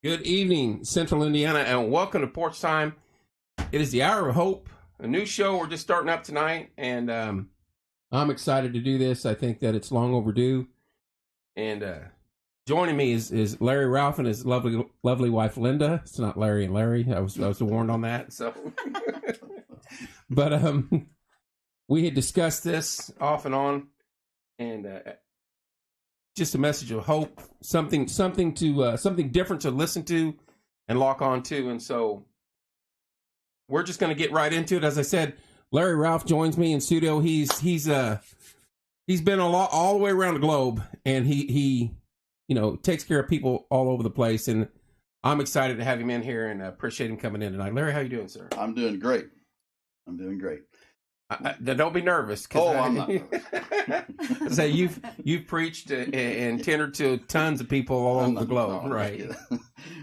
Good evening, Central Indiana, and welcome to Porch Time. It is the Hour of Hope, a new show we're just starting up tonight, and I'm excited to do this. I think that it's long overdue. And joining me is Larry Ralph and his lovely wife Linda. It's not Larry and Larry. I was warned on that. So, but we had discussed this off and on, and just a message of hope, something different to listen to and lock on to. And so we're just going to get right into it. As I said, Larry Ralph joins me in studio. He's been all the way around the globe, and he takes care of people all over the place. And I'm excited to have him in here and appreciate him coming in tonight. Larry, how you doing, sir? I'm doing great. Don't be nervous. I'm not nervous. Say you've preached and tendered to tons of people all over the globe, right?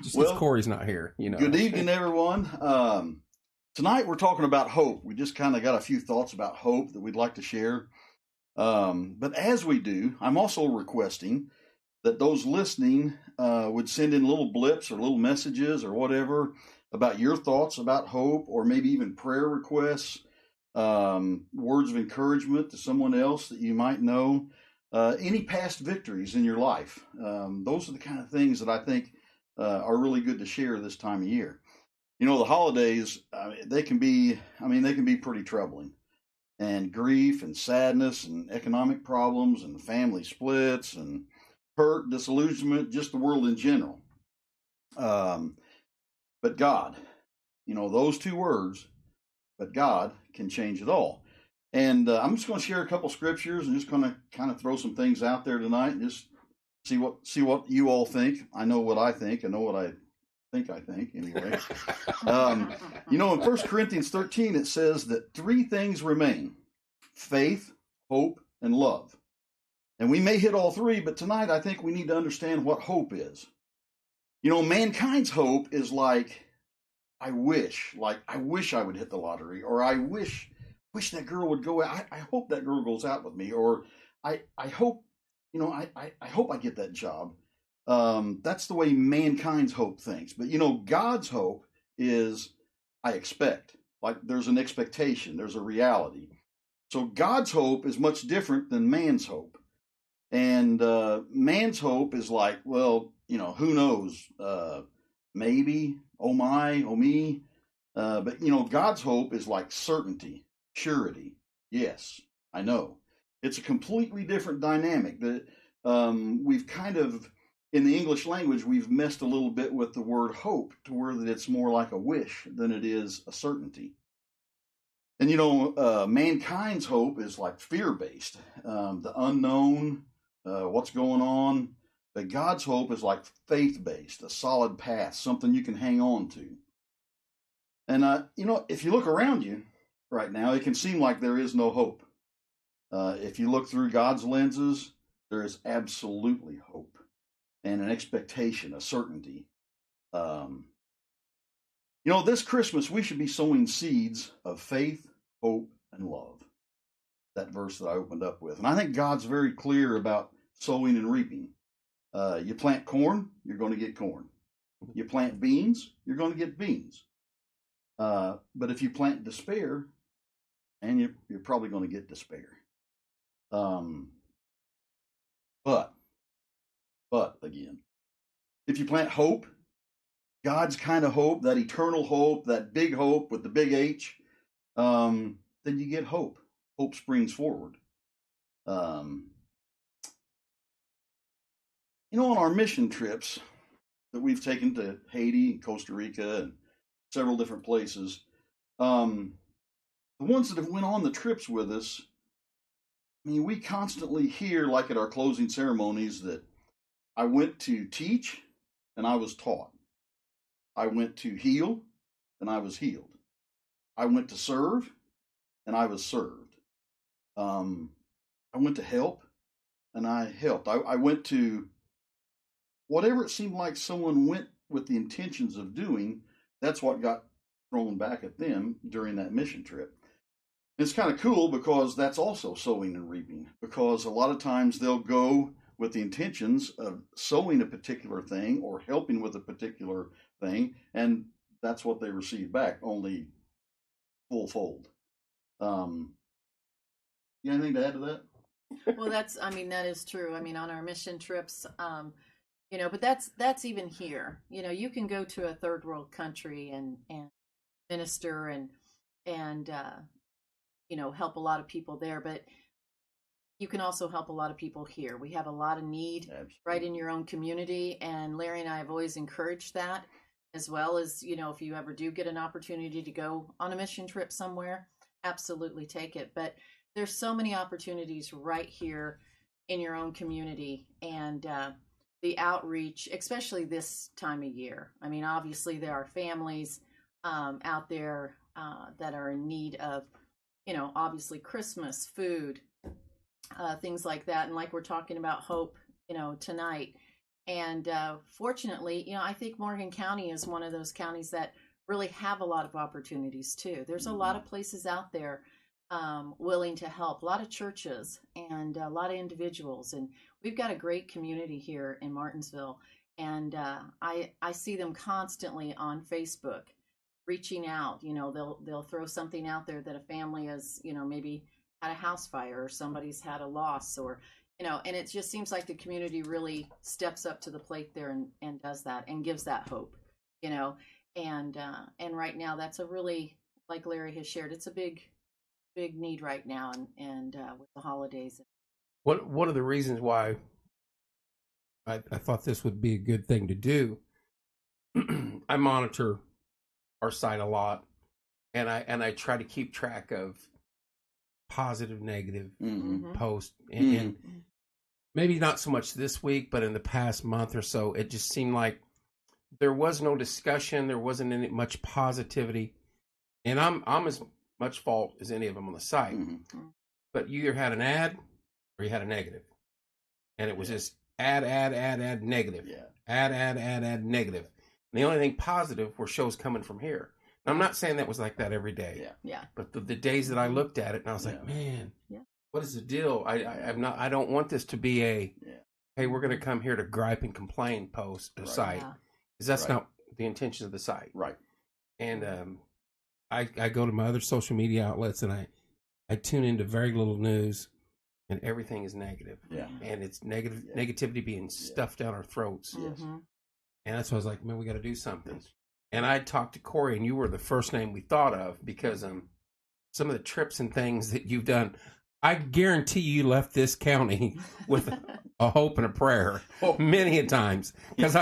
Just because Corey's not here, Good evening, everyone. Tonight we're talking about hope. We just kind of got a few thoughts about hope that we'd like to share. But as we do, I'm also requesting that those listening would send in little blips or little messages or whatever about your thoughts about hope, or maybe even prayer requests. Words of encouragement to someone else that you might know, any past victories in your life. Those are the kind of things that I think are really good to share this time of year. The holidays, they can be pretty troubling, and grief and sadness and economic problems and family splits and hurt, disillusionment, just the world in general. But God, those two words, but God can change it all. And I'm just going to share a couple scriptures and just going to kind of throw some things out there tonight and just see what you all think. I know what I think. I know what I think anyway. In 1 Corinthians 13, it says that three things remain: faith, hope, and love. And we may hit all three, but tonight I think we need to understand what hope is. Mankind's hope is like, I wish I would hit the lottery, or I wish that girl would go out. I hope that girl goes out with me, or I hope, I hope I get that job. That's the way mankind's hope thinks. But, God's hope is, I expect. Like, there's an expectation, there's a reality. So God's hope is much different than man's hope. And man's hope is like, well, who knows? Maybe, oh my, oh me. But, God's hope is like certainty, surety. Yes, I know. It's a completely different dynamic that we've kind of, in the English language, we've messed a little bit with the word hope to where that it's more like a wish than it is a certainty. And, mankind's hope is like fear-based, the unknown, what's going on. But God's hope is like faith-based, a solid path, something you can hang on to. And, if you look around you right now, it can seem like there is no hope. If you look through God's lenses, there is absolutely hope and an expectation, a certainty. This Christmas, we should be sowing seeds of faith, hope, and love. That verse that I opened up with. And I think God's very clear about sowing and reaping. You plant corn, you're going to get corn. You plant beans, you're going to get beans. But if you plant despair, and you're probably going to get despair. But again, if you plant hope, God's kind of hope, that eternal hope, that big hope with the big H, then you get hope. Hope springs forward. On our mission trips that we've taken to Haiti and Costa Rica and several different places, the ones that have went on the trips with us, we constantly hear, like at our closing ceremonies, that I went to teach and I was taught. I went to heal and I was healed. I went to serve and I was served. I went to help and I helped. I went to whatever it seemed like someone went with the intentions of doing. That's what got thrown back at them during that mission trip. It's kind of cool because that's also sowing and reaping, because a lot of times they'll go with the intentions of sowing a particular thing or helping with a particular thing, and that's what they receive back, only full fold. You got anything to add to that? Well, that is true. I mean, on our mission trips, but that's even here. You can go to a third world country and minister and help a lot of people there, but you can also help a lot of people here. We have a lot of need right in your own community, and Larry and I have always encouraged that, as well as, if you ever do get an opportunity to go on a mission trip somewhere, absolutely take it. But there's so many opportunities right here in your own community, and the outreach, especially this time of year. I mean, obviously there are families out there that are in need of, obviously Christmas food, things like that. And like we're talking about hope, tonight. And fortunately, I think Morgan County is one of those counties that really have a lot of opportunities too. There's a lot of places out there willing to help, a lot of churches and a lot of individuals. And we've got a great community here in Martinsville. And I see them constantly on Facebook reaching out. They'll throw something out there that a family has, maybe had a house fire, or somebody's had a loss, or, and it just seems like the community really steps up to the plate there and does that and gives that hope, and right now that's a really, like Larry has shared, it's a big need right now, and with the holidays. One of the reasons why I thought this would be a good thing to do, I monitor our site a lot, and I try to keep track of positive, negative posts, and maybe not so much this week, but in the past month or so, it just seemed like there was no discussion, there wasn't any much positivity, and I'm as much fault as any of them on the site. But you either had an ad or you had a negative, and it was just ad, negative, ad, negative. And the only thing positive were shows coming from here. And I'm not saying that was like that every day. But the days that I looked at it, and I was like, man, what is the deal? I don't want this to be a, hey, we're going to come here to gripe and complain site, because that's not the intention of the site. Right. And I go to my other social media outlets, and I tune into very little news, and everything is negative. And it's negativity being stuffed down our throats. And that's why I was like, man, we got to do something. And I talked to Corey, and you were the first name we thought of, because some of the trips and things that you've done, I guarantee you left this county with a hope and a prayer many a times. Because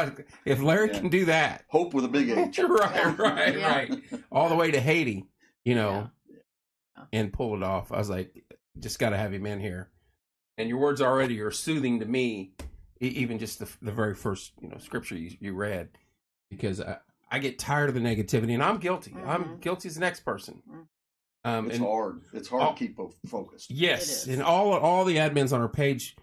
if Larry can do that, hope with a big H, right, all the way to Haiti, and pull it off. I was like, just got to have him in here. And your words already are soothing to me, even just the very first scripture you read, because I get tired of the negativity, and I'm guilty. I'm guilty as the next person. It's hard. It's hard to keep focused. Yes, and all the admins on our page,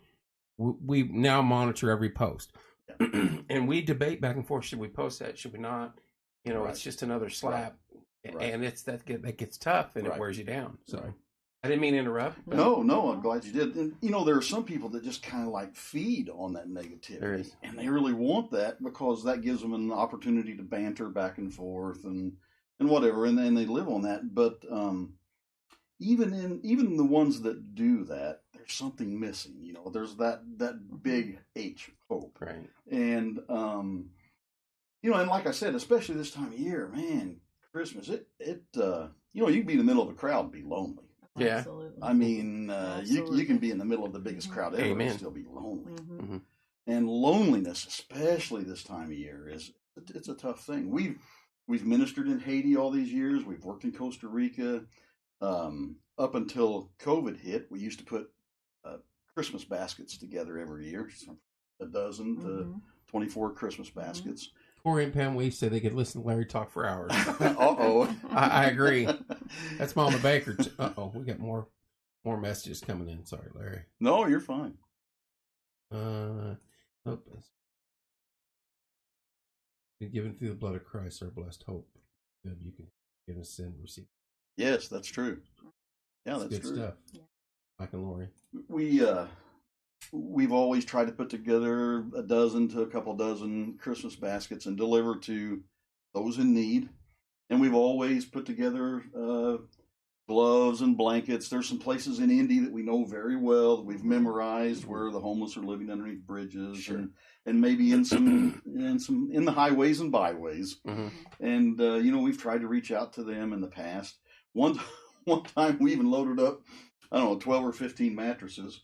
we now monitor every post, and we debate back and forth: should we post that? Should we not? It's just another slap, and that gets tough, and it wears you down. So I didn't mean to interrupt. No, I'm glad you did. And there are some people that just kind of like feed on that negativity, and they really want that because that gives them an opportunity to banter back and forth and whatever, and they live on that. But even the ones that do that, there's something missing. There's that big H, hope, right? And and like I said, especially this time of year, man, Christmas, you can be in the middle of a crowd and be lonely. Yeah, absolutely. I mean, you can be in the middle of the biggest crowd ever and still be lonely. And loneliness, especially this time of year, it's a tough thing. We've ministered in Haiti all these years. We've worked in Costa Rica. Up until COVID hit, we used to put Christmas baskets together every year, a dozen to 24 Christmas baskets. Corey and Pam, we said they could listen to Larry talk for hours. Uh-oh. I agree. That's Mama Baker. Uh-oh, we got more messages coming in. Sorry, Larry. No, you're fine. Been given through the blood of Christ, our blessed hope. Good, you can give us sin, receive. Yes, that's true. Yeah, that's good true. Stuff. Mike and Lori. We we've always tried to put together a dozen to a couple dozen Christmas baskets and deliver to those in need. And we've always put together gloves and blankets. There's some places in Indy that we know very well that we've memorized where the homeless are living underneath bridges, Sure. and maybe in the highways and byways. Mm-hmm. And we've tried to reach out to them in the past. One time we even loaded up, I don't know, 12 or 15 mattresses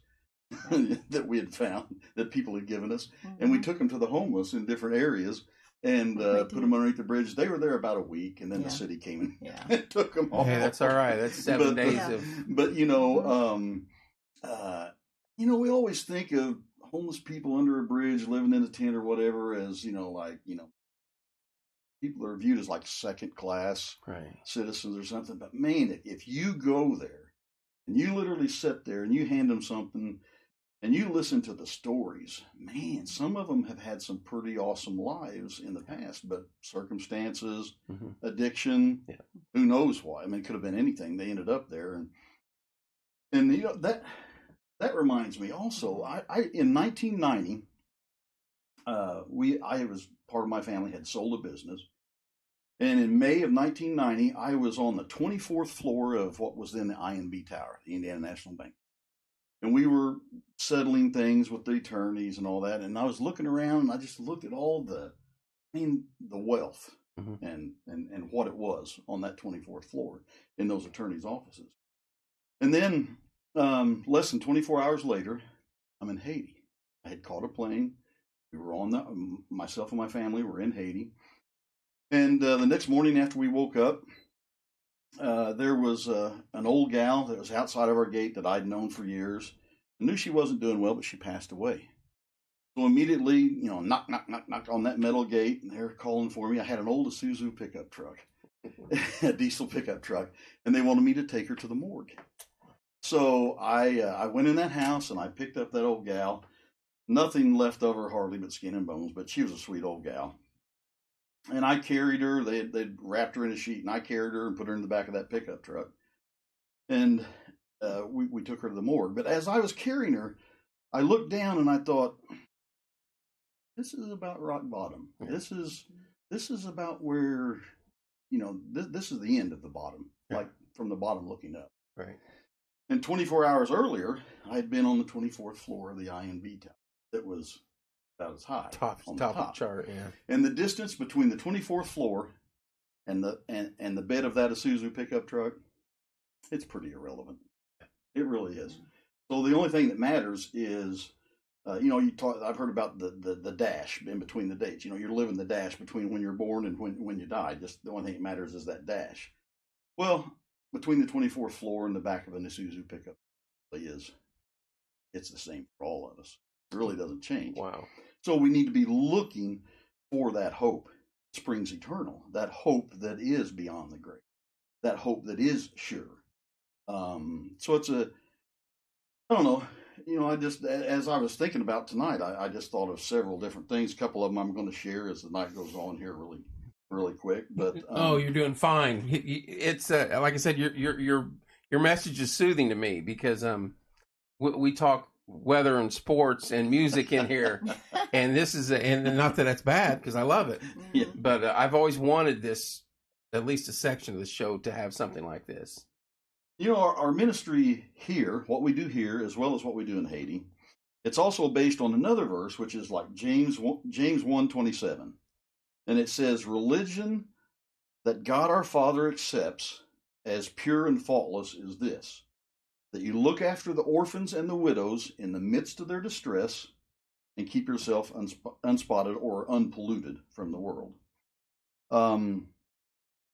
that we had found that people had given us, and we took them to the homeless in different areas and put them underneath the bridge. They were there about a week, and then the city came and took them all. Hey, that's all right. That's 7 days of. But we always think of homeless people under a bridge, living in a tent or whatever, as people are viewed as like second class citizens or something. But man, if you go there and you literally sit there and you hand them something and you listen to the stories, man, some of them have had some pretty awesome lives in the past, but circumstances, addiction, who knows why. I mean, it could have been anything. They ended up there. And that reminds me also, I in 1990, I was part of my family had sold a business. And in May of 1990, I was on the 24th floor of what was then the INB Tower, the Indiana National Bank. And we were settling things with the attorneys and all that. And I was looking around and I just looked at all the wealth and what it was on that 24th floor in those attorneys' offices. And then less than 24 hours later, I'm in Haiti. I had caught a plane. We were myself and my family were in Haiti. And the next morning after we woke up, there was an old gal that was outside of our gate that I'd known for years. I knew she wasn't doing well, but she passed away. So immediately, knock, knock, knock, knock on that metal gate, and they're calling for me. I had an old Isuzu pickup truck, a diesel pickup truck, and they wanted me to take her to the morgue. So I went in that house, and I picked up that old gal. Nothing left of her hardly but skin and bones, but she was a sweet old gal. And I carried her. They'd wrapped her in a sheet, and I carried her and put her in the back of that pickup truck. And we took her to the morgue. But as I was carrying her, I looked down and I thought, this is about rock bottom. This is about where, this is the end of the bottom, like from the bottom looking up. Right. And 24 hours earlier, I had been on the 24th floor of the INB Tower. That was about as high. Top of the chart, yeah. And the distance between the 24th floor and the bed of that Isuzu pickup truck, it's pretty irrelevant. It really is. So the only thing that matters is, I've heard about the dash in between the dates. You're living the dash between when you're born and when you die. Just the only thing that matters is that dash. Well, between the 24th floor and the back of an Isuzu pickup, it's the same for all of us. It really doesn't change. Wow. So we need to be looking for that hope, springs eternal, that hope that is beyond the grave, that hope that is sure. So it's I don't know, I just, as I was thinking about tonight, I just thought of several different things. A couple of them I'm going to share as the night goes on here really, really quick. But you're doing fine. It's like I said, your message is soothing to me because we talk weather and sports and music in here, and this is and not that that's bad because I love it. Yeah. But I've always wanted this, at least a section of the show, to have something like this. Our ministry here, what we do here, as well as what we do in Haiti, it's also based on another verse, which is like James 1:27. And it says, religion that God our Father accepts as pure and faultless is this, that you look after the orphans and the widows in the midst of their distress and keep yourself unspotted or unpolluted from the world.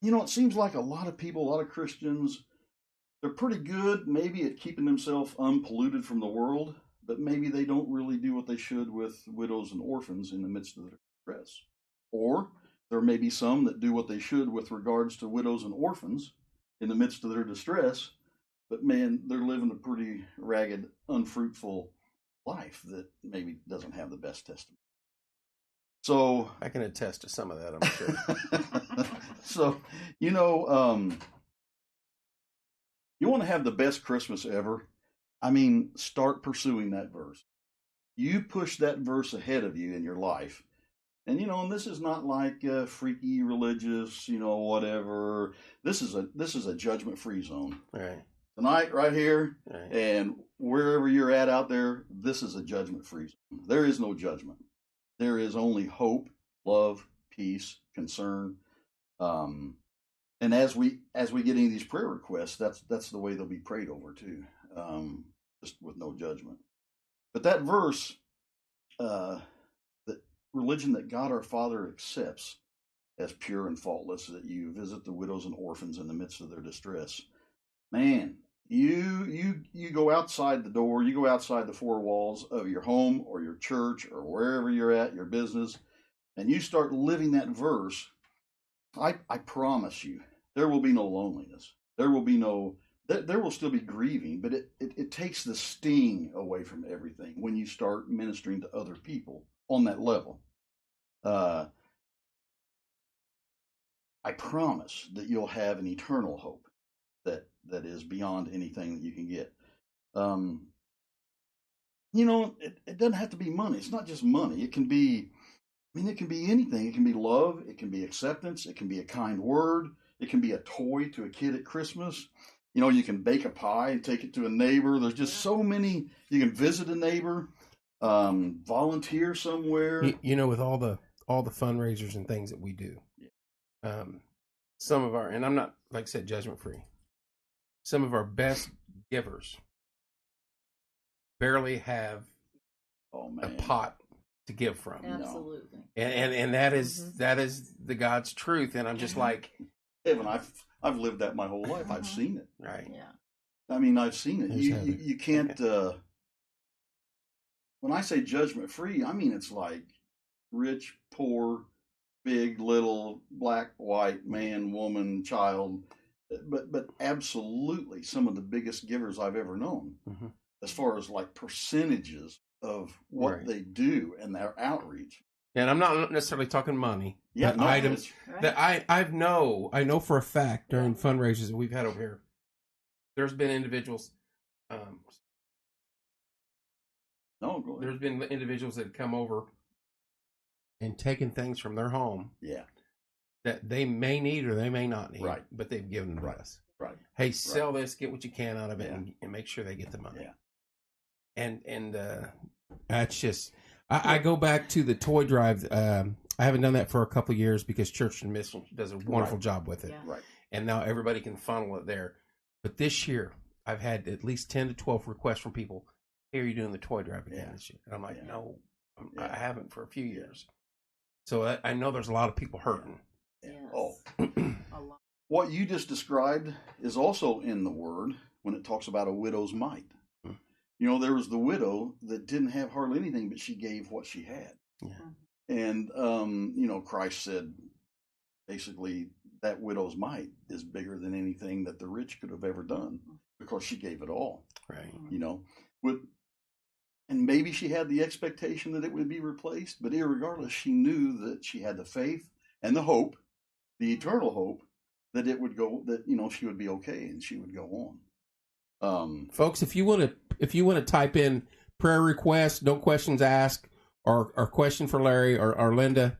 It seems like a lot of people, a lot of Christians, they're pretty good maybe at keeping themselves unpolluted from the world, but maybe they don't really do what they should with widows and orphans in the midst of their distress. Or there may be some that do what they should with regards to widows and orphans in the midst of their distress, but man, they're living a pretty ragged, unfruitful life that maybe doesn't have the best testimony. So I can attest to some of that, I'm sure. So, you want to have the best Christmas ever? I mean, start pursuing that verse. you push that verse ahead of you in your life. And, and this is not like freaky religious, whatever. This is a judgment-free zone. Right. Tonight, right here, Right. and wherever you're at out there, this is a judgment-free zone. There is no judgment. There is only hope, love, peace, concern. And as we get into these prayer requests, that's the way they'll be prayed over too, just with no judgment. But that verse, that religion that God our Father accepts as pure and faultless, that you visit the widows and orphans in the midst of their distress. Man, you go outside the door, you go outside the four walls of your home or your church or wherever you're at, your business, and you start living that verse. I promise you, there will be no loneliness. There will still be grieving, but it takes the sting away from everything when you start ministering to other people on that level. I promise that you'll have an eternal hope that is beyond anything that you can get. It doesn't have to be money. It's not just money. It can be anything. It can be love. It can be acceptance. It can be a kind word. It can be a toy to a kid at Christmas. You can bake a pie and take it to a neighbor. There's just so many. You can visit a neighbor, volunteer somewhere. With all the fundraisers and things that we do, some of our, and I'm not, like I said, judgment free. Some of our best givers barely have a pot to give from. Absolutely. And that is the God's truth. And I'm just like, Evan, I've lived that my whole life. I've seen it. Right. Yeah. I mean, I've seen it. You can't. When I say judgment free, I mean it's like rich, poor, big, little, black, white, man, woman, child. But absolutely some of the biggest givers I've ever known, as far as like percentages of what they do and their outreach. And I'm not necessarily talking money. Yeah, but items that I know for a fact during fundraisers that we've had over here. There's been individuals. There's been individuals that have come over and taken things from their home. Yeah. That they may need or they may not need. Right. But they've given them to us. Right. Hey, sell this, get what you can out of it, and make sure they get the money. Yeah. And that's just. I go back to the toy drive. I haven't done that for a couple of years because Church and Mission does a wonderful job with it. Yeah. Right. And now everybody can funnel it there. But this year, I've had at least 10 to 12 requests from people. Hey, are you doing the toy drive again this year? And I'm like, no, I haven't for a few years. So I know there's a lot of people hurting. Yes. Oh, A lot. What you just described is also in the Word when it talks about a widow's mite. There was the widow that didn't have hardly anything, but she gave what she had. Yeah. And, Christ said, basically, that widow's mite is bigger than anything that the rich could have ever done because she gave it all. Right. And maybe she had the expectation that it would be replaced, but irregardless, she knew that she had the faith and the hope, the eternal hope, that it would go, that, she would be okay and she would go on. Folks, if you want to type in prayer request, no questions asked, or question for Larry or Linda,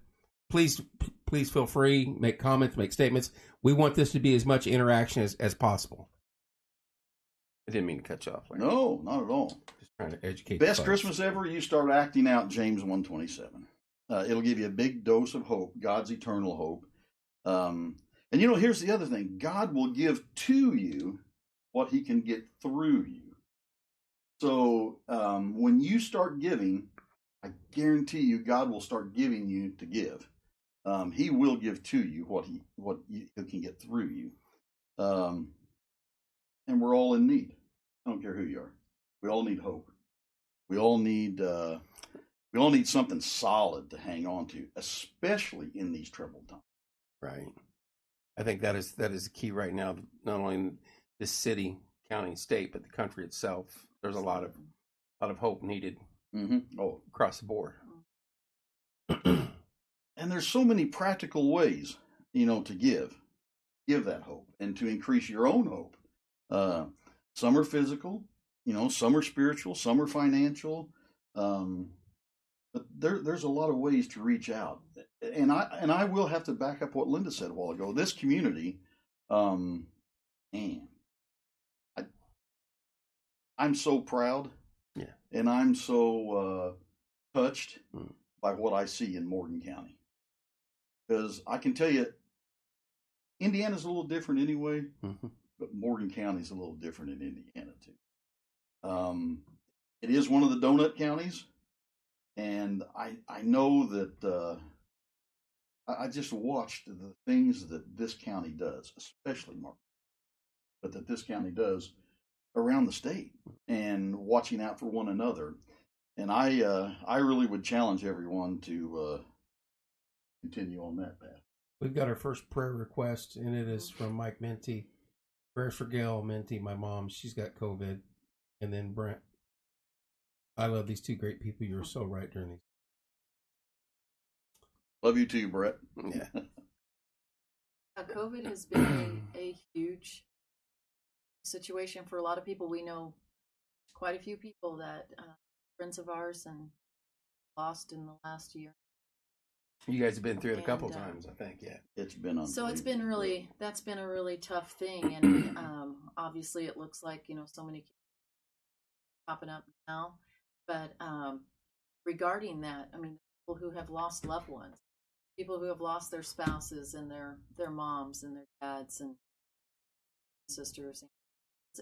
please feel free, make comments, make statements. We want this to be as much interaction as possible. I didn't mean to cut you off, Larry. No, not at all. Just trying to educate. Best Christmas ever, you start acting out James 1:27. It'll give you a big dose of hope, God's eternal hope. And here's the other thing. God will give to you what he can get through you. So when you start giving, I guarantee you God will start giving you to give. He will give to you what he can get through you. And we're all in need. I don't care who you are. We all need hope. We all need something solid to hang on to, especially in these troubled times. Right. I think that is the key right now, not only in this city, county, state, but the country itself. There's a lot of hope needed across the board. And there's so many practical ways, to give that hope and to increase your own hope. Some are physical, some are spiritual, some are financial. But there's a lot of ways to reach out, and I will have to back up what Linda said a while ago. This community, and I'm so proud, and I'm so touched by what I see in Morgan County, because I can tell you, Indiana's a little different anyway, but Morgan County's a little different in Indiana too. It is one of the donut counties, and I know that I just watched the things that this county does, especially Morgan, but that this county does around the state, and watching out for one another. And I really would challenge everyone to continue on that path. We've got our first prayer request, and it is from Mike Minty. Prayers for Gail Minty, my mom. She's got COVID. And then Brent. I love these two great people. You were so right during these. Love you too, Brett. Yeah. COVID has been a huge situation for a lot of people. We know quite a few people that friends of ours and lost in the last year. You guys have been through it a couple times, I think. Yeah, it's been unbelievable. So it's been really, that's been a really tough thing, and obviously it looks like, you know, so many kids popping up now. But regarding that, I mean, people who have lost loved ones, people who have lost their spouses and their moms and their dads and sisters,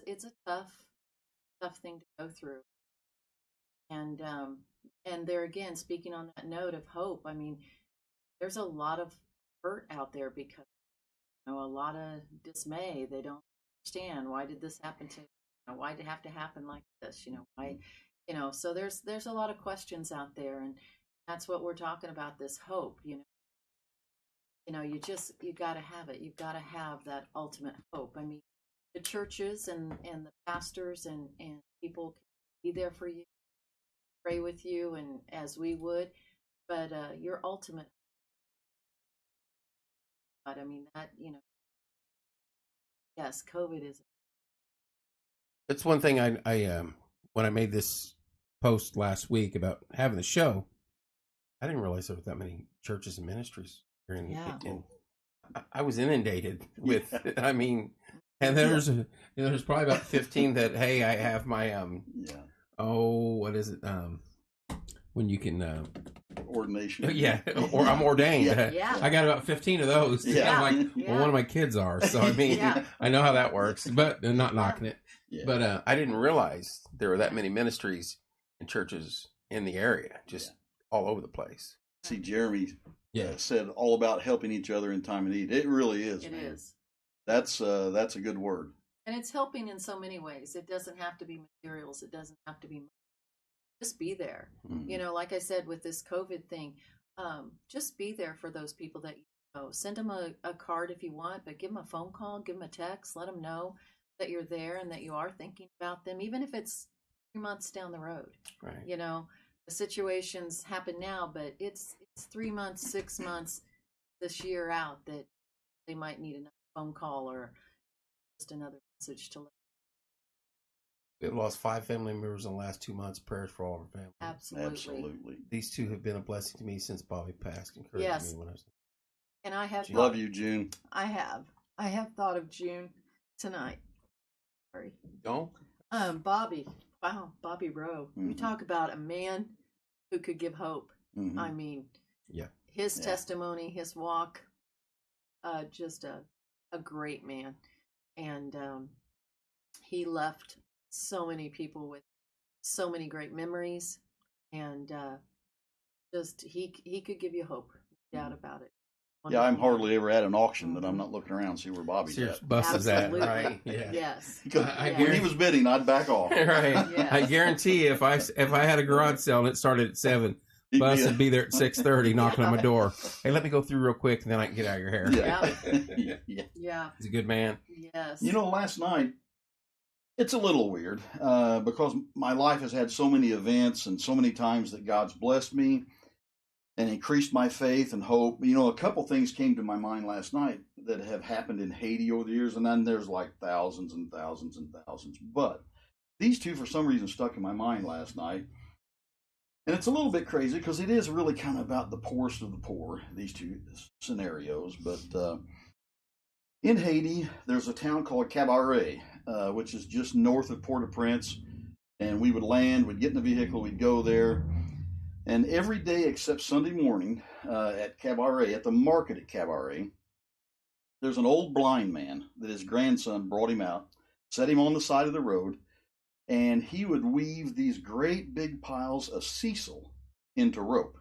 it's a tough thing to go through. And there again, speaking on that note of hope, I mean, there's a lot of hurt out there because, you know, a lot of dismay. They don't understand, why did this happen to, you know, why did it have to happen like this? You know, why, you know, so there's a lot of questions out there, and that's what we're talking about, this hope, you know, you got to have it. You've got to have that ultimate hope. I mean, the churches and the pastors and people can be there for you, pray with you, and as we would, but your ultimate, I mean, that, you know, yes, COVID is. It's one thing I when I made this post last week about having the show, I didn't realize there were that many churches and ministries here in I was inundated with, I mean, and there's probably about 15 that, hey, I have my what is it, when you can ordination, or I'm ordained. Yeah. I got about 15 of those. I'm like, well, one of my kids are, so I mean, I know how that works, but I'm not knocking it. But I didn't realize there were that many ministries and churches in the area, just all over the place. See, Jeremy said all about helping each other in time of need. It really is. It is. That's a good word. And it's helping in so many ways. It doesn't have to be materials. It doesn't have to be money. Just be there. You know, like I said, with this COVID thing, just be there for those people that you know. Send them a card if you want, but give them a phone call, give them a text, let them know that you're there and that you are thinking about them, even if it's 3 months down the road. Right. You know, the situations happen now, but it's 3 months, 6 months this year out that they might need another phone call or just another message to let. We've lost 5 family members in the last 2 months. Prayers for all of our family. Absolutely. These two have been a blessing to me since Bobby passed. Encouraged me when I was. And I have love you, June. I have thought of June tonight. Sorry. Don't. Bobby. Wow, Bobby Rowe. You talk about a man who could give hope. I mean, his testimony, his walk, just a great man, and he left so many people with so many great memories, and just he could give you hope, no doubt about it. Yeah, I'm hardly ever at an auction that I'm not looking around to see where Bobby's at. Bus is at, right? Yeah. Yes. Because when he was bidding, I'd back off. Right. Yes. I guarantee if I had a garage sale and it started at 7, Bus would be there at 6:30 knocking on my door. Hey, let me go through real quick and then I can get out of your hair. Yeah. He's a good man. Yes. You know, last night, it's a little weird because my life has had so many events and so many times that God's blessed me and increased my faith and hope. You know, a couple things came to my mind last night that have happened in Haiti over the years, and then there's like thousands and thousands and thousands. But these two, for some reason, stuck in my mind last night. And it's a little bit crazy because it is really kind of about the poorest of the poor, these two scenarios. But in Haiti, there's a town called Cabaret, which is just north of Port-au-Prince. And we would land, we'd get in the vehicle, we'd go there. And every day except Sunday morning at Cabaret, at the market at Cabaret, there's an old blind man that his grandson brought him out, set him on the side of the road, and he would weave these great big piles of sisal into rope.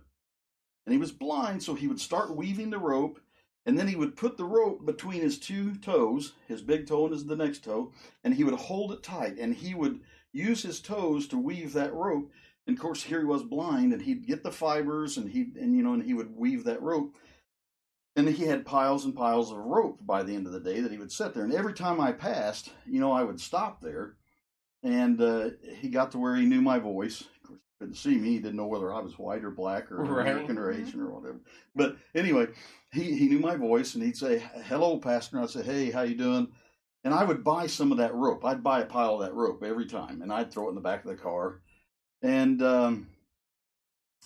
And he was blind, so he would start weaving the rope, and then he would put the rope between his two toes, his big toe and the next toe, and he would hold it tight, and he would use his toes to weave that rope. And of course, here he was blind, and he'd get the fibers, and he would weave that rope. And he had piles and piles of rope by the end of the day that he would sit there. And every time I passed, I would stop there. And he got to where he knew my voice. Of course, he couldn't see me. He didn't know whether I was white or black or American or Asian or whatever. But anyway, he knew my voice, and he'd say, "Hello, Pastor." And I'd say, "Hey, how you doing?" And I would buy some of that rope. I'd buy a pile of that rope every time, and I'd throw it in the back of the car. And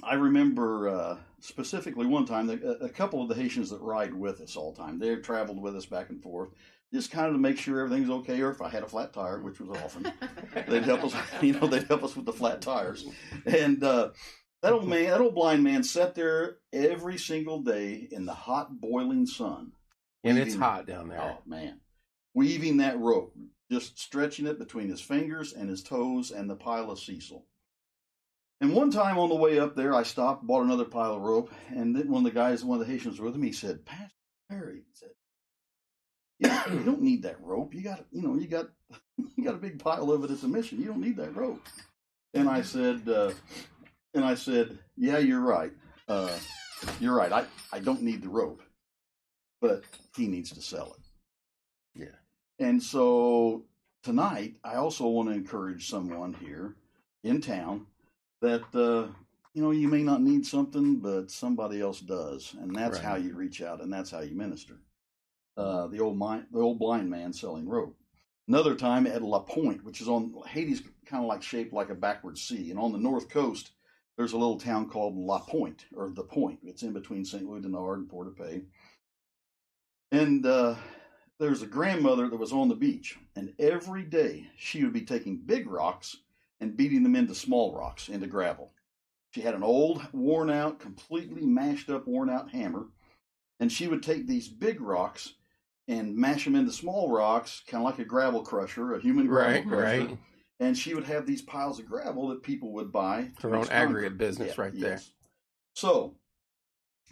I remember specifically one time, a couple of the Haitians that ride with us all the time, they traveled with us back and forth, just kind of to make sure everything's okay, or if I had a flat tire, which was often, they'd help us. They'd help us with the flat tires. And that old blind man, sat there every single day in the hot, boiling sun. And it's hot down there. Oh man, weaving that rope, just stretching it between his fingers and his toes and the pile of sisal. And one time on the way up there, I stopped, bought another pile of rope, and then one of the Haitians with him, he said, "Pastor Perry," he said, "you don't need that rope. You got a big pile of it at the mission. You don't need that rope." And I said, "Yeah, you're right. You're right. I don't need the rope, but he needs to sell it." Yeah. And so tonight, I also want to encourage someone here in town that you may not need something, but somebody else does, and that's how you reach out, and that's how you minister. The old blind man selling rope. Another time at La Pointe, which is on Haiti's, kind of like shaped like a backward C, and on the north coast, there's a little town called La Pointe, or the Point. It's in between St. Louis du Nord and Port-au-Paix. And there's a grandmother that was on the beach, and every day she would be taking big rocks and beating them into small rocks, into gravel. She had an old, worn out, completely mashed up, worn out hammer, and she would take these big rocks and mash them into small rocks, kind of like a gravel crusher, a human gravel crusher. Right. And she would have these piles of gravel that people would buy. Her own aggregate business right there. Yes. So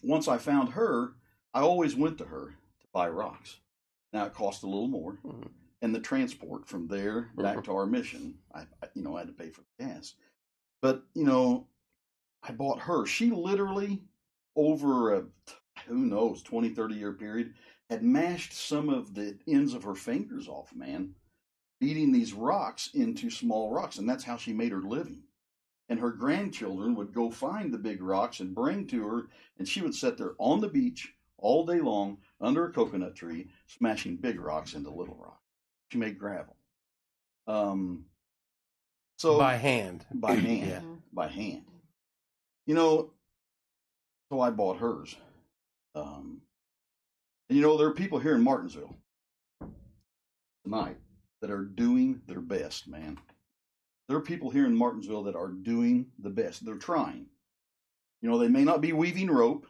once I found her, I always went to her to buy rocks. Now it cost a little more. Mm-hmm. And the transport from there back to our mission, I had to pay for the gas. But, I bought her. She literally, over a, 20, 30-year period, had mashed some of the ends of her fingers off, man, beating these rocks into small rocks. And that's how she made her living. And her grandchildren would go find the big rocks and bring to her, and she would sit there on the beach all day long under a coconut tree, smashing big rocks into little rocks. She made gravel. So by hand. Yeah. By hand. So I bought hers. And there are people here in Martinsville tonight that are doing their best, man. There are people here in Martinsville that are doing the best. They're trying. They may not be weaving rope,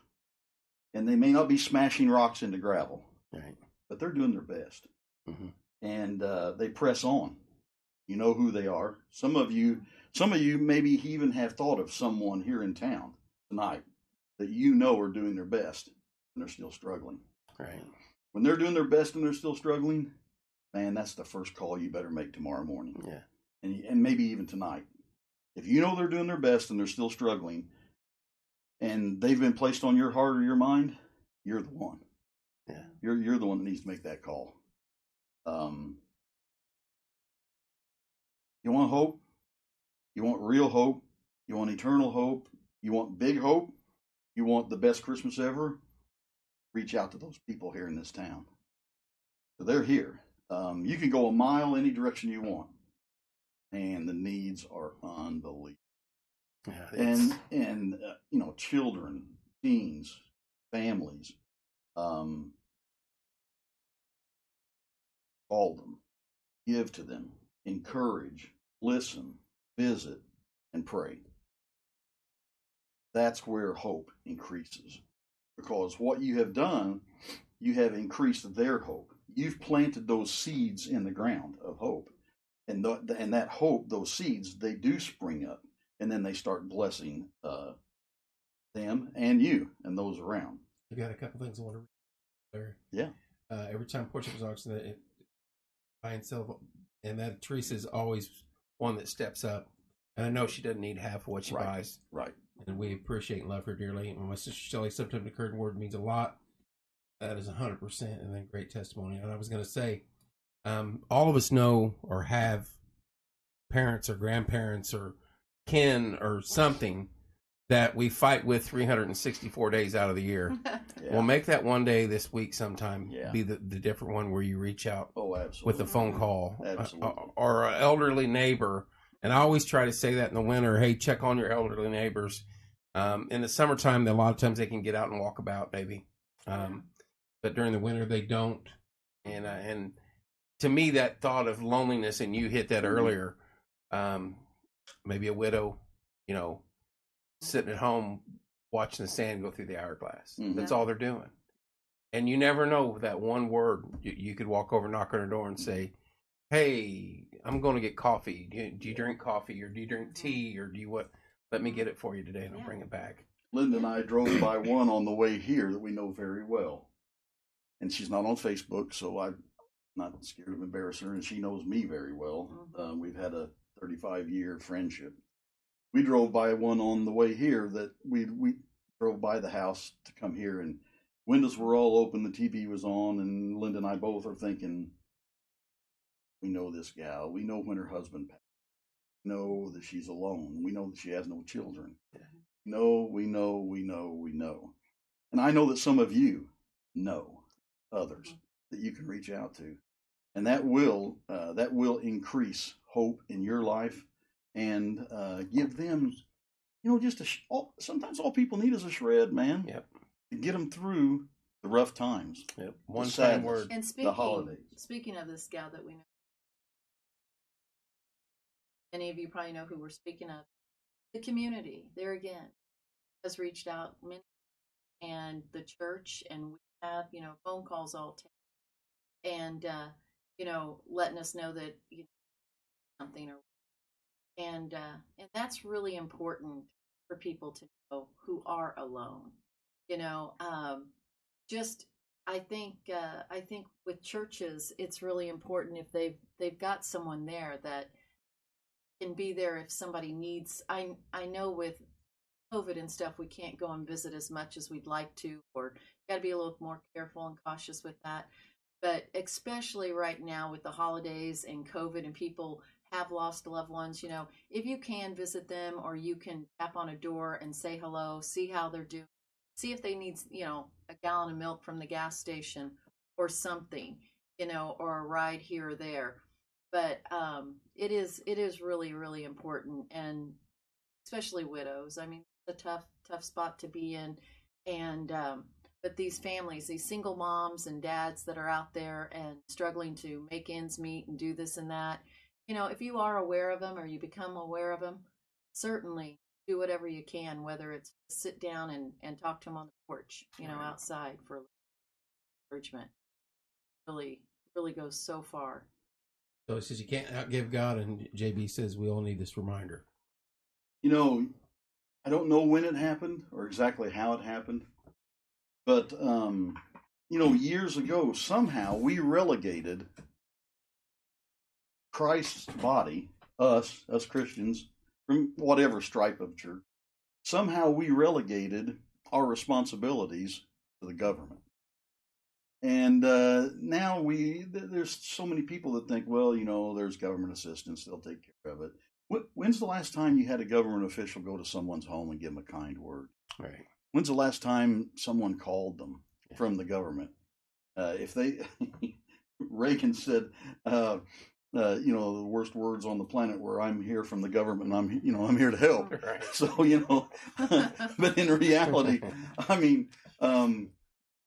and they may not be smashing rocks into gravel, right, but they're doing their best. Mm-hmm. And they press on. You know who they are. Some of you maybe even have thought of someone here in town tonight that are doing their best and they're still struggling. Right. When they're doing their best and they're still struggling, man, that's the first call you better make tomorrow morning. Yeah. And maybe even tonight. If they're doing their best and they're still struggling, and they've been placed on your heart or your mind, you're the one. Yeah. You're the one that needs to make that call. You want hope? You want real hope? You want eternal hope? You want big hope? You want the best Christmas ever? Reach out to those people here in this town. So they're here. You can go a mile any direction you want. And the needs are unbelievable. Yeah, and children, teens, families, call them, give to them, encourage, listen, visit, and pray. That's where hope increases, because what you have done, you have increased their hope. You've planted those seeds in the ground of hope, and that hope, those seeds, they do spring up, and then they start blessing them and you and those around. I got a couple things I want to read there. Yeah. Every time Porch was auction, buy and sell, and that Teresa's always one that steps up. And I know she doesn't need half of what she buys. Right. And we appreciate and love her dearly. And my sister Shelley, sometimes the curtain word means a lot. That is 100%, and then great testimony. And I was going to say, all of us know or have parents or grandparents or kin or something that we fight with 364 days out of the year. Yeah. We'll make that one day this week sometime be the different one where you reach out with a phone call or an elderly neighbor. And I always try to say that in the winter, hey, check on your elderly neighbors. In the summertime, a lot of times they can get out and walk about maybe. But during the winter, they don't. And to me, that thought of loneliness, and you hit that earlier, maybe a widow, sitting at home watching the sand go through the hourglass. That's all they're doing. And you never know that one word. You could walk over, knock on her door and say, hey, I'm going to get coffee. Do you drink coffee, or do you drink tea, or do you what? Let me get it for you today, and I'll bring it back. Linda and I drove by one on the way here that we know very well. And she's not on Facebook, so I'm not scared of embarrassing her, and she knows me very well. We've had a 35-year friendship. We drove by one on the way here that we drove by the house to come here, and windows were all open, the TV was on, and Linda and I both are thinking, we know this gal. We know when her husband passed. We know that she's alone. We know that she has no children. We know. And I know that some of you know others that you can reach out to. And that will increase hope in your life and give them, just sometimes all people need is a shred, man. Yep. To get them through the rough times. Yep. One-time word. And the holidays. Speaking of this gal that we know, many of you probably know who we're speaking of. The community, there again, has reached out, and the church, and we have, phone calls all day, and letting us know that something, and that's really important for people to know who are alone. I think with churches, it's really important if they've got someone there that can be there if somebody needs. I know with COVID and stuff, we can't go and visit as much as we'd like to, or got to be a little more careful and cautious with that. But especially right now with the holidays and COVID, and people have lost loved ones, if you can visit them, or you can tap on a door and say hello, see how they're doing, see if they need, a gallon of milk from the gas station or something, or a ride here or there. But it is really, really important, and especially widows. I mean, it's a tough spot to be in, and but these families, these single moms and dads that are out there and struggling to make ends meet and do this and that, if you are aware of them, or you become aware of them, certainly do whatever you can, whether it's sit down and talk to them on the porch, outside for encouragement. Really, really goes so far. So it says you can't outgive God, and JB says we all need this reminder. I don't know when it happened or exactly how it happened, but years ago, somehow we relegated Christ's body, us Christians, from whatever stripe of church. Somehow we relegated our responsibilities to the government. And now there's so many people that think, well, there's government assistance, they'll take care of it. When's the last time you had a government official go to someone's home and give them a kind word? Right. When's the last time someone called them from the government? If they, Reagan said, the worst words on the planet where I'm here from the government and I'm here to help. Right. So, but in reality, I mean,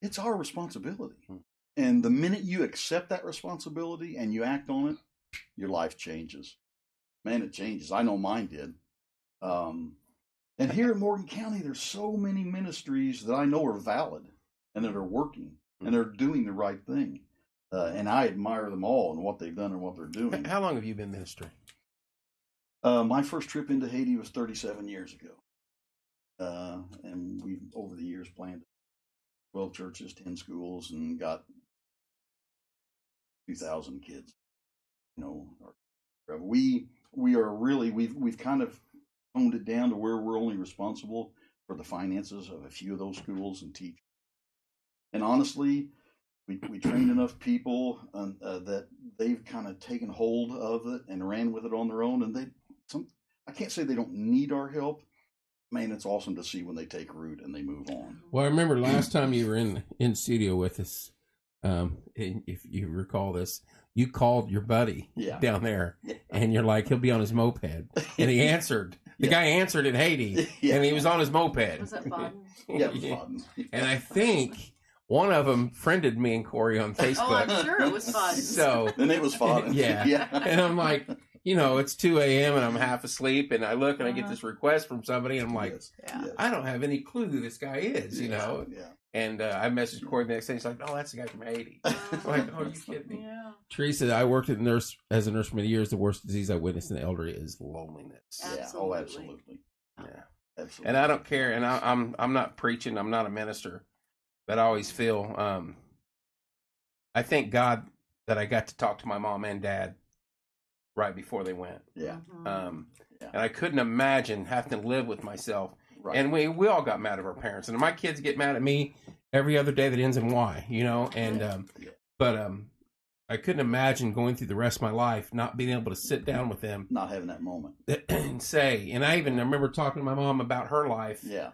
it's our responsibility. And the minute you accept that responsibility and you act on it, your life changes. Man, it changes. I know mine did. And here in Morgan County, there's so many ministries that I know are valid and that are working and they're doing the right thing. And I admire them all and what they've done and what they're doing. How long have you been ministering? My first trip into Haiti was 37 years ago. And we've, over the years, planted 12 churches, 10 schools, and got 2,000 kids. We are really, we've kind of honed it down to where we're only responsible for the finances of a few of those schools and teach. And honestly, we trained enough people that they've kind of taken hold of it and ran with it on their own. And I can't say they don't need our help. Man, it's awesome to see when they take root and they move on. Well, I remember last time you were in studio with us, if you recall this, you called your buddy down there, and you're like, he'll be on his moped. And he answered. The guy answered in Haiti, and he was on his moped. Was that fun? Yeah, it was fun. And I think one of them friended me and Corey on Facebook. Oh, I'm sure it was fun. So, and it was fun. Yeah. And I'm like, it's 2 a.m. and I'm half asleep, and I look and I get this request from somebody, and I'm like, I don't have any clue who this guy is, Yeah. And I messaged Corey the next day. He's like, "Oh, that's the guy from Haiti." I'm like, "Oh, you kidding me?" Yeah. Teresa, I worked as a nurse for many years. The worst disease I witnessed in the elderly is loneliness. Yeah. Oh, absolutely. Yeah. Absolutely. And I don't care. And I'm not preaching. I'm not a minister, but I always feel. I thank God that I got to talk to my mom and dad right before they went. Yeah. And I couldn't imagine having to live with myself. Right. And we all got mad at our parents, and my kids get mad at me every other day that ends in Y, and but I couldn't imagine going through the rest of my life not being able to sit down with them, not having that moment, and say. And I remember talking to my mom about her life. Yeah.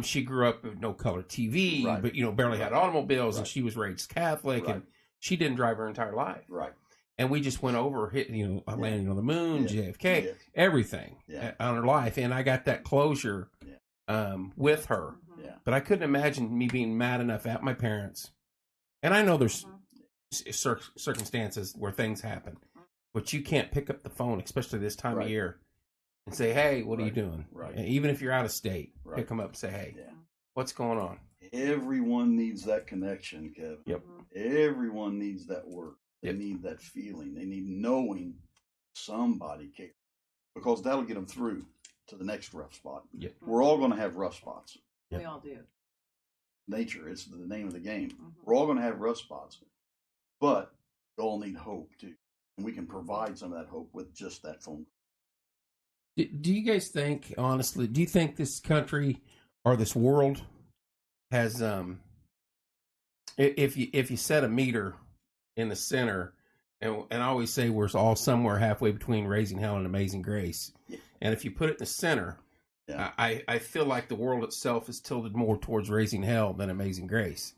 She grew up with no color TV, right. but barely had automobiles, right. and she was raised Catholic, and she didn't drive her entire life. Right. And we just went over, landing on the moon, JFK, everything on her life. And I got that closure with her. Yeah. But I couldn't imagine me being mad enough at my parents. And I know there's circumstances where things happen. But you can't pick up the phone, especially this time of year, and say, "Hey, what are you doing?" Right. And even if you're out of state, pick them up and say, "Hey, what's going on?" Everyone needs that connection, Kevin. Yep. Everyone needs that work. They need that feeling. They need knowing somebody cares, because that'll get them through to the next rough spot. Yep. We're all going to have rough spots. Yep. We all do. Nature, it's the name of the game. We're all going to have rough spots, but we all need hope too, and we can provide some of that hope with just that phone call. Do you guys think, honestly, do you think this country or this world has, if you set a meter in the center, and I always say we're all somewhere halfway between Raising Hell and Amazing Grace. Yeah. And if you put it in the center, I feel like the world itself is tilted more towards Raising Hell than Amazing Grace.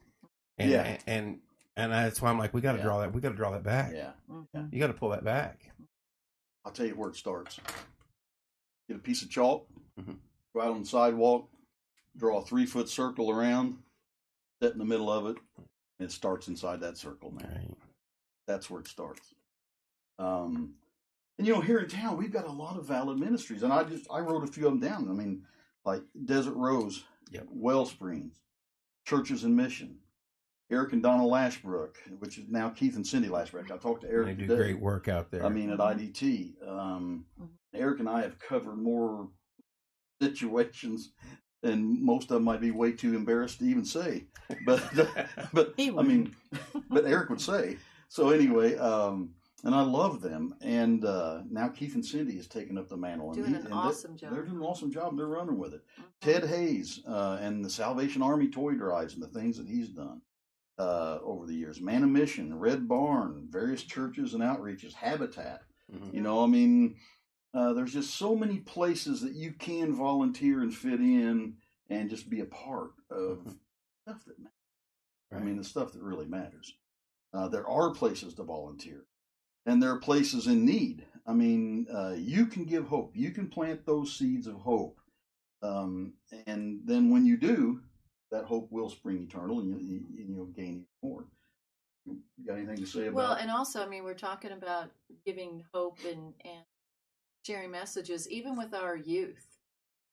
And and that's why I'm like, we got to draw that. We got to draw that back. Yeah. You got to pull that back. I'll tell you where it starts. Get a piece of chalk, go out on the sidewalk, draw a 3-foot circle around, sit in the middle of it, and it starts inside that circle, man. Right. That's where it starts. And here in town, we've got a lot of valid ministries, and I wrote a few of them down. I mean, like Desert Rose, Wellsprings, Churches in Mission, Eric and Donna Lashbrook, which is now Keith and Cindy Lashbrook. I talked to Eric. They do great work out there. I mean, at IDT. Eric and I have covered more situations, and most of them might be way too embarrassed to even say. But but Eric would say. So anyway, and I love them. And now Keith and Cindy has taken up the mantle. Doing an awesome job. They're doing an awesome job, and they're running with it. Ted Hayes and the Salvation Army toy drives and the things that he's done over the years. Man of Mission, Red Barn, various churches and outreaches, Habitat. There's just so many places that you can volunteer and fit in and just be a part of stuff that matters. Right. I mean, the stuff that really matters. There are places to volunteer. and there are places in need. I mean, you can give hope. You can plant those seeds of hope. And then when you do, that hope will spring eternal, and you'll gain even more. You got anything to say about? Well, and also, I mean, we're talking about giving hope and sharing messages, even with our youth.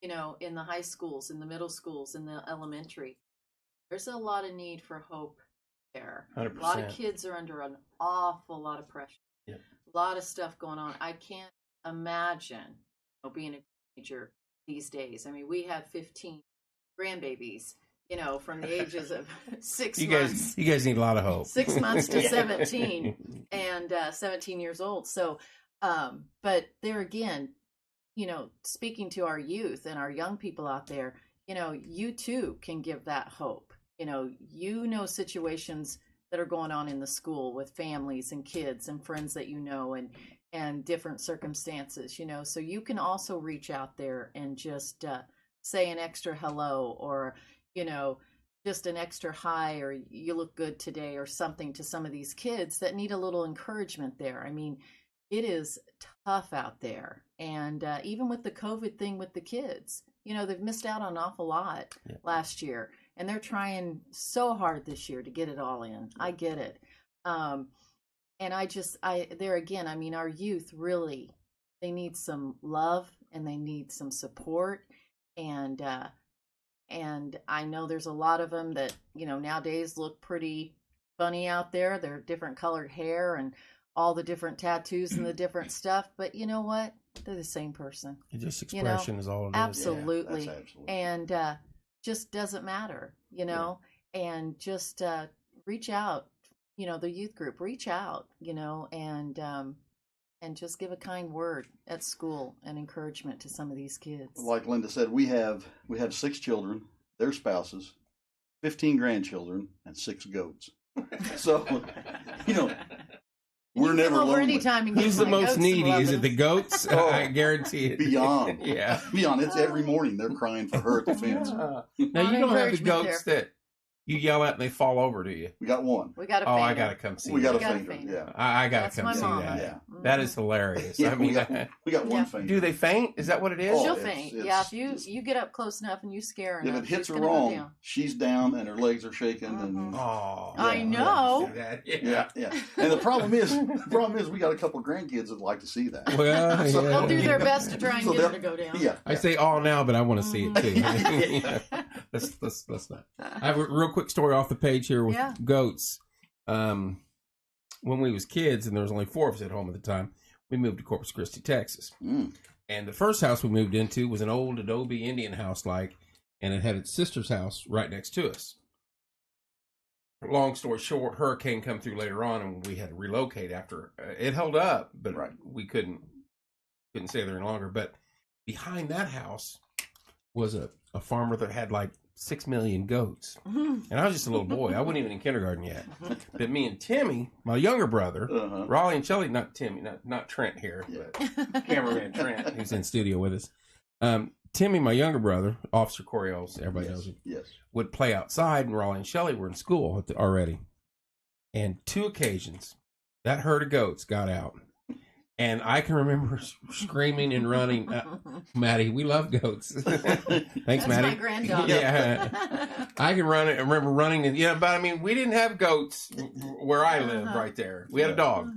You know, in the high schools, in the middle schools, in the elementary, there's a lot of need for hope there. 100%. A lot of kids are under an awful lot of pressure. Yeah. A lot of stuff going on. I can't imagine being a teenager these days. I mean, we have 15 grandbabiys, you know, from the ages of 6 months. You guys need a lot of hope. 6 months to 17 and 17 years old. So, but there again, you know, speaking to our youth and our young people out there, you know, you too can give that hope. You know situations that are going on in the school with families and kids and friends that you know, and different circumstances, you know, so you can also reach out there and just say an extra hello, or, you know, just an extra hi, or you look good today, or something to some of these kids that need a little encouragement there. I mean, it is tough out there. And even with the COVID thing with the kids, you know, they've missed out on an awful lot last year. And they're trying so hard this year to get it all in. I get it. And there again, I mean, our youth really, they need some love and they need some support. And I know there's a lot of them that, you know, nowadays look pretty funny out there. They're different colored hair and all the different tattoos and the different stuff. But you know what? They're the same person. Just expression is all it is. Absolutely. Yeah, absolutely. And just doesn't matter, you know, and just reach out, you know, the youth group, reach out, you know, and just give a kind word at school and encouragement to some of these kids. Like Linda said, we have 6 children, their spouses, 15 grandchildren, and 6 goats. So, you know, we're never lonely. Anytime and Who's the most needy? Is it the goats? Oh, I guarantee it. Beyond. Yeah. Beyond. It's every morning they're crying for her at the fence. Now, you don't have the goats that you yell at and they fall over, do you? We got one. We got a fainter. I got to come see We got that. a fainter. Yeah. I got That's to come my see mom. that. Yeah. That is hilarious. Yeah, I mean, we got one fainter. do they faint? Is that what it is? She'll Oh, faint. it's- Yeah, if you get up close enough and you scare her If enough, it hits she's her gonna go wrong, down. she's down and her legs are shaking. And Oh, I know. yeah. And the problem is, we got a couple of grandkids that like to see that. Well, So- They'll do their best to try and So get her to they'll- go down. Yeah. I say all now, but I want to see it too. Let's not. I have a real quick story off the page here with goats. When we was kids, and there was only 4 of us at home at the time, we moved to Corpus Christi, Texas. And the first house we moved into was an old adobe Indian house, and it had its sister's house right next to us. Long story short, hurricane come through later on, and we had to relocate after. It held up, but we couldn't stay there any longer. But behind that house was a farmer that had 6 million goats. And I was just a little boy. I wasn't even in kindergarten yet. But me and Timmy, my younger brother, Raleigh and Shelley, not Timmy, not Trent here, but cameraman Trent, who's in studio with us. Timmy, my younger brother, Officer Coriolis, everybody knows him, would play outside, and Raleigh and Shelley were in school already. And 2 occasions, that herd of goats got out. And I can remember screaming and running. Maddie, we love goats. Thanks, That's Maddie. my granddaughter. Yeah, I can run it. I remember running. And, but I mean, we didn't have goats where I lived right there. We had a dog.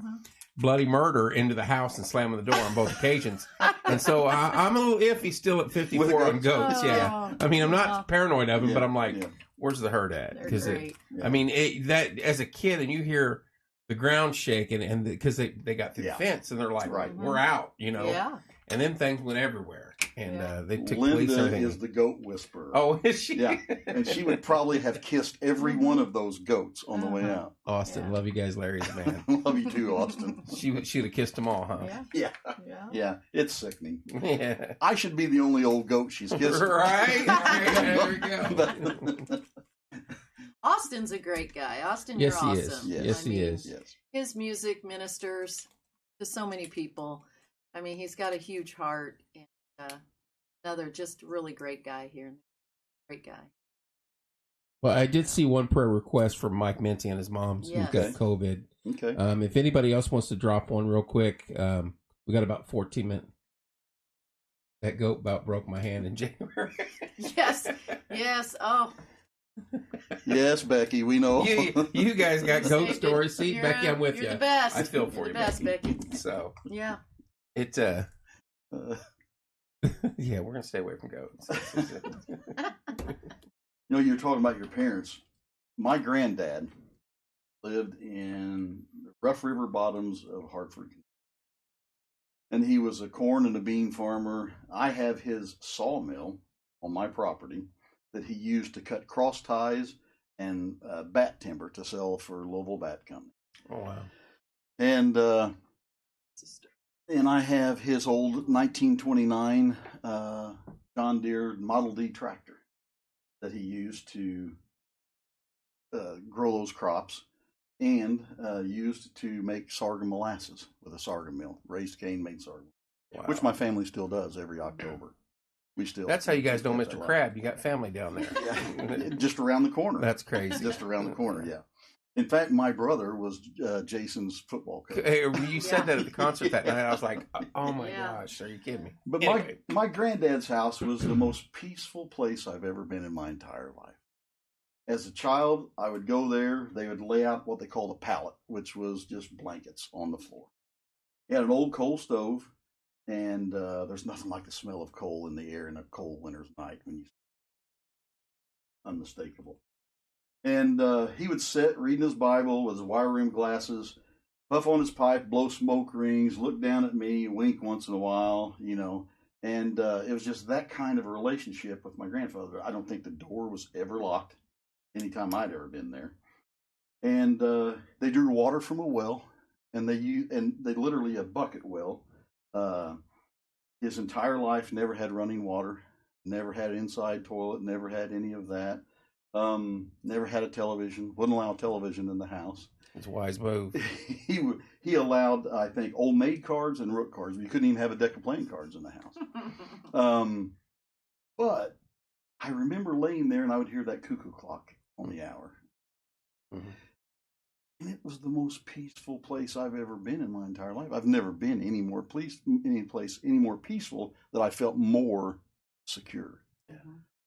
Bloody murder into the house and slamming the door on both occasions. And so I'm a little iffy still at 54 on goats. Yeah. I mean, I'm not paranoid of them, but I'm like, where's the herd at? Because I mean, that as a kid, and you hear the ground shaking, and because they got through the fence, and they're like, we're out, you know. Yeah. And then things went everywhere, and they took police. Linda is the goat whisperer. Oh, is she? Yeah, and she would probably have kissed every one of those goats on the way out. Austin, love you guys, Larry's man. Love you too, Austin. She'd have kissed them all, huh? Yeah. It's sickening. Yeah. I should be the only old goat she's kissed. Right? There we go. Austin's a great guy. Austin, yes, you're he awesome. Is. Yes, he is. Yes. His music ministers to so many people. I mean, he's got a huge heart, and another just really great guy here. Great guy. Well, I did see one prayer request from Mike Minty and his mom who's Yes. got COVID. Okay. If anybody else wants to drop one real quick, we got about 14 minutes. That goat about broke my hand in January. Yes. Yes. Oh. Yes, Becky, we know. You guys got goat stories. See, Becky, I'm with you. You're the best. I feel for You're you, the best, Becky. So Yeah. it yeah, we're gonna stay away from goats. You're talking about your parents. My granddad lived in the rough river bottoms of Hartford, and he was a corn and a bean farmer. I have his sawmill on my property that he used to cut cross ties and bat timber to sell for Louisville Bat Company. Oh wow! And I have his old 1929 John Deere Model D tractor that he used to grow those crops and used to make sorghum molasses with a sorghum mill, raised cane, made sorghum, which my family still does every October. We still. That's how you guys know Mr. Crab. You got family down there. Yeah. Just around the corner. That's crazy. Just around the corner, yeah. In fact, my brother was Jason's football coach. Hey, you said that at the concert that night. I was like, oh my gosh, are you kidding me? But anyway. my granddad's house was the most peaceful place I've ever been in my entire life. As a child, I would go there. They would lay out what they called a pallet, which was just blankets on the floor. He had an old coal stove, and there's nothing like the smell of coal in the air in a cold winter's night unmistakable. And he would sit reading his Bible with his wire-rimmed glasses, puff on his pipe, blow smoke rings, look down at me, wink once in a while, And it was just that kind of a relationship with my grandfather. I don't think the door was ever locked anytime I'd ever been there. And they drew water from a well, and they literally a bucket well. His entire life never had running water, never had an inside toilet, never had any of that. Never had a television, wouldn't allow television in the house. It's a wise move. He allowed, I think, old maid cards and rook cards. You couldn't even have a deck of playing cards in the house. But I remember laying there and I would hear that cuckoo clock on the hour. Mm-hmm. And it was the most peaceful place I've ever been in my entire life. I've never been any more peaceful that I felt more secure. Yeah.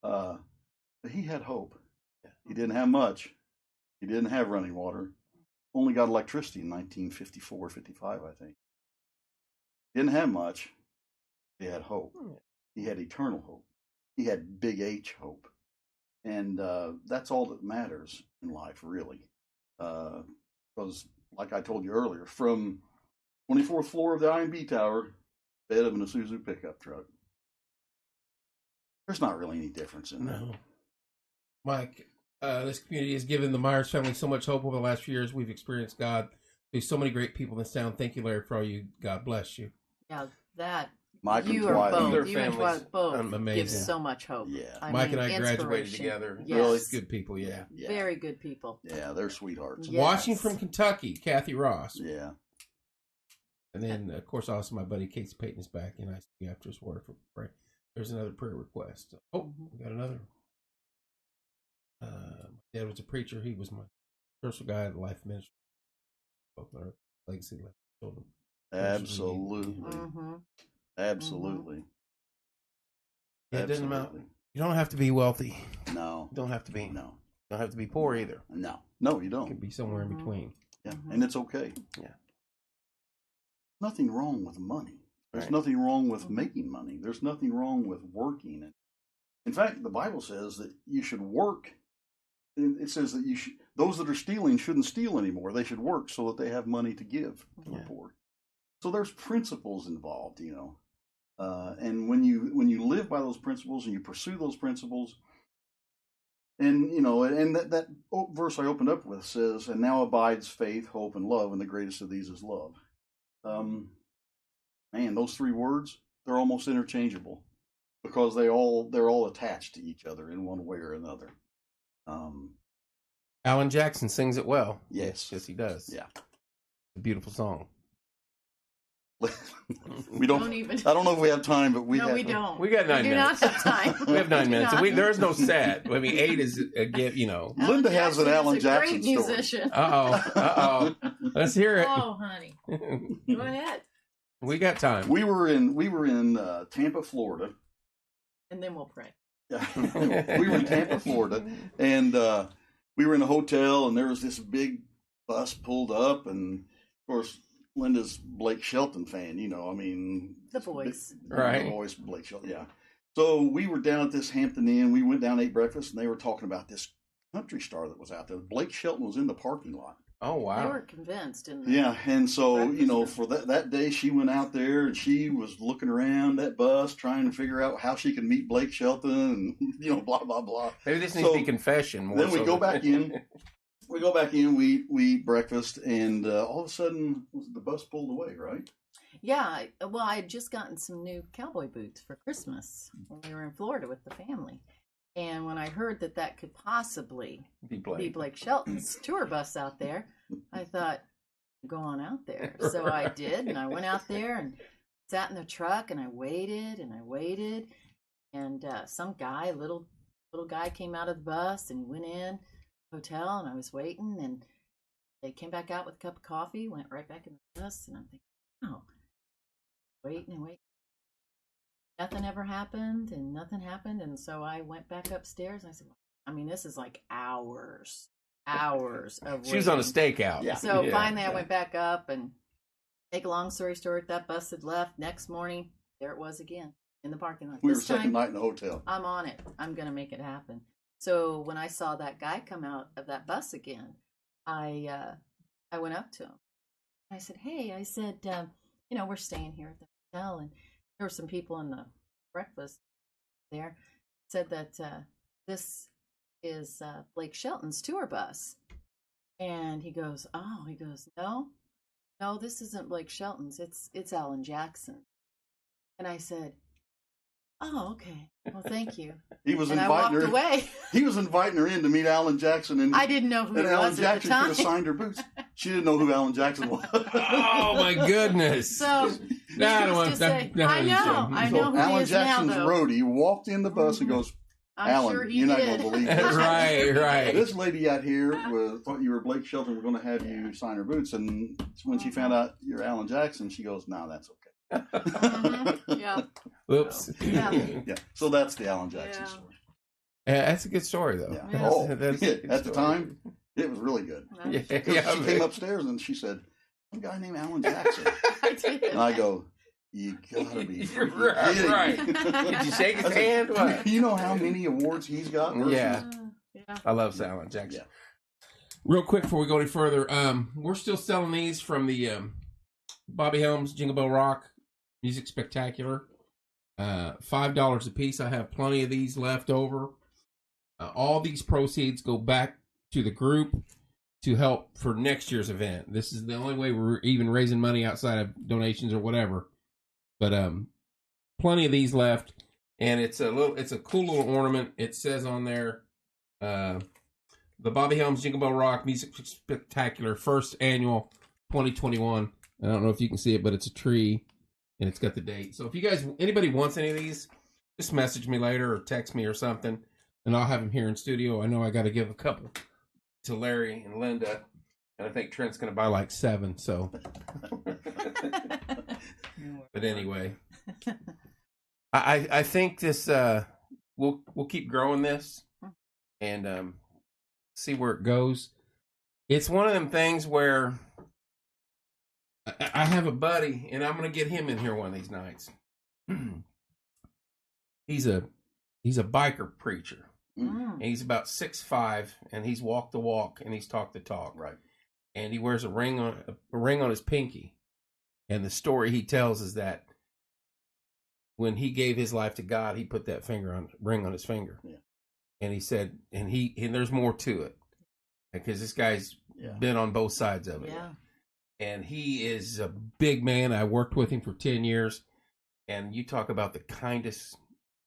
But he had hope. He didn't have much. He didn't have running water. Only got electricity in 1954, 55, I think. Didn't have much. He had hope. He had eternal hope. He had big H hope. And that's all that matters in life, really. Because, like I told you earlier, from 24th floor of the I&B Tower, bed of an Isuzu pickup truck. There's not really any difference in that. No. Mike, this community has given the Myers family so much hope over the last few years. We've experienced God through so many great people in this town. Thank you, Larry, for all you. God bless you. Yeah, that. Mike you and are Twyla. both. You and Twyla both amazing. give so much hope. Yeah. Mike and I graduated together. Yes. Really? Good people, yeah. Very good people. Yeah, they're sweethearts. Yes. Washington from Kentucky, Kathy Ross. Yeah. And then, of course, also my buddy Casey Payton is back in ICU after his work. There's another prayer request. Oh, we got another. My dad was a preacher. He was my spiritual guy at the Life Ministry. Our legacy left children. Absolutely. Mm-hmm. Absolutely. Yeah, it doesn't matter. You don't have to be wealthy. No. You don't have to be. No. You don't have to be poor either. No. No, you don't. You can be somewhere in between. Yeah, and it's okay. Yeah. Nothing wrong with money. There's nothing wrong with making money. There's nothing wrong with working. In fact, the Bible says that you should work. It says that those that are stealing shouldn't steal anymore. They should work so that they have money to give to the poor. So there's principles involved, and when you live by those principles and you pursue those principles, and and that verse I opened up with says, "And now abides faith, hope, and love, and the greatest of these is love." Man, those three words, they're almost interchangeable because they're all attached to each other in one way or another. Alan Jackson sings it well. Yes, he does. Yeah, a beautiful song. We don't even. I don't know if we have time, but we don't. We got 9 minutes. We do not have time. We have 9 minutes. There is no set. I mean, 8 is a gift. Linda has an Alan Jackson great musician. Uh oh. Let's hear it. Oh, honey, go ahead. We got time. We were in Tampa, Florida, and then we'll pray. Yeah, we were in Tampa, Florida, and we were in a hotel, and there was this big bus pulled up, and of course, Linda's Blake Shelton fan. The voice, right? The voice, Blake Shelton. Yeah. So we were down at this Hampton Inn. We went down, ate breakfast, and they were talking about this country star that was out there. Blake Shelton was in the parking lot. Oh, wow. They were convinced. Yeah, and so, for that day, she went out there and she was looking around that bus trying to figure out how she could meet Blake Shelton and, blah, blah, blah. Maybe this needs to be confession more. Then we go back in. We eat breakfast, and all of a sudden, the bus pulled away, right? Yeah, well, I had just gotten some new cowboy boots for Christmas when we were in Florida with the family. And when I heard that could possibly be Blake Shelton's tour bus out there, I thought, go on out there. So I did, and I went out there and sat in the truck, and I waited, and some guy, little guy, came out of the bus, and he went in the hotel, and I was waiting, and they came back out with a cup of coffee, went right back in the bus, and I'm thinking, oh, waiting. Nothing ever happened, and nothing happened, and so I went back upstairs, and I said, this is like hours of waiting. She was on a stakeout. Yeah. So finally I went back up, and make a long story short, that bus had left. Next morning, there it was again in the parking lot. We were second night in the hotel. I'm on it. I'm going to make it happen. So when I saw that guy come out of that bus again, I went up to him. I said, hey, we're staying here at the hotel, and there were some people in the breakfast there, said that this is Blake Shelton's tour bus. And he goes, no, this isn't Blake Shelton's. It's Alan Jackson. And I said, oh, okay. Well, thank you. He was and inviting I walked her. Away. He was inviting her in to meet Alan Jackson, and I didn't know who and he Alan was Jackson at the could have time. signed her boots. She didn't know who Alan Jackson was. Oh my goodness! So I know who he Alan is Jackson's now, though. roadie walked in the bus and goes, I'm Alan, sure he you're not did. going to believe this. Right. This lady out here thought you were Blake Shelton. We're going to have you sign her boots. And when she found out you're Alan Jackson, she goes, no, that's okay. Mm-hmm. Yeah. Oops. Yeah. So that's the Alan Jackson story. That's a good story, though. Yeah. That's at the time, it was really good. Yeah. She came upstairs and she said, some guy named Alan Jackson. I did. And I go, you gotta be right. kidding. Did you shake his hand? What? You know how many awards he's got? Yeah. I love Alan Jackson. Yeah. Real quick before we go any further, we're still selling these from the Bobby Helms Jingle Bell Rock Music Spectacular. $5 a piece. I have plenty of these left over. All these proceeds go back to the group to help for next year's event. This is the only way we're even raising money outside of donations or whatever. But plenty of these left, and it's a cool little ornament. It says on there, the Bobby Helms Jingle Bell Rock Music Spectacular, first annual 2021. I don't know if you can see it, but it's a tree, and it's got the date. So if anybody wants any of these, just message me later or text me or something, and I'll have them here in studio. I know I got to give a couple to Larry and Linda, and I think Trent's going to buy like 7. So, but anyway, I think this we'll keep growing this and see where it goes. It's one of them things where I have a buddy, and I'm going to get him in here one of these nights. He's a biker preacher. And he's about 6'5", and he's walked the walk, and he's talked the talk. Right. And he wears a ring on his pinky. And the story he tells is that when he gave his life to God, he put that ring on his finger. Yeah. And he said, and there's more to it, because this guy's been on both sides of it. Yeah. And he is a big man. I worked with him for 10 years, and you talk about the kindest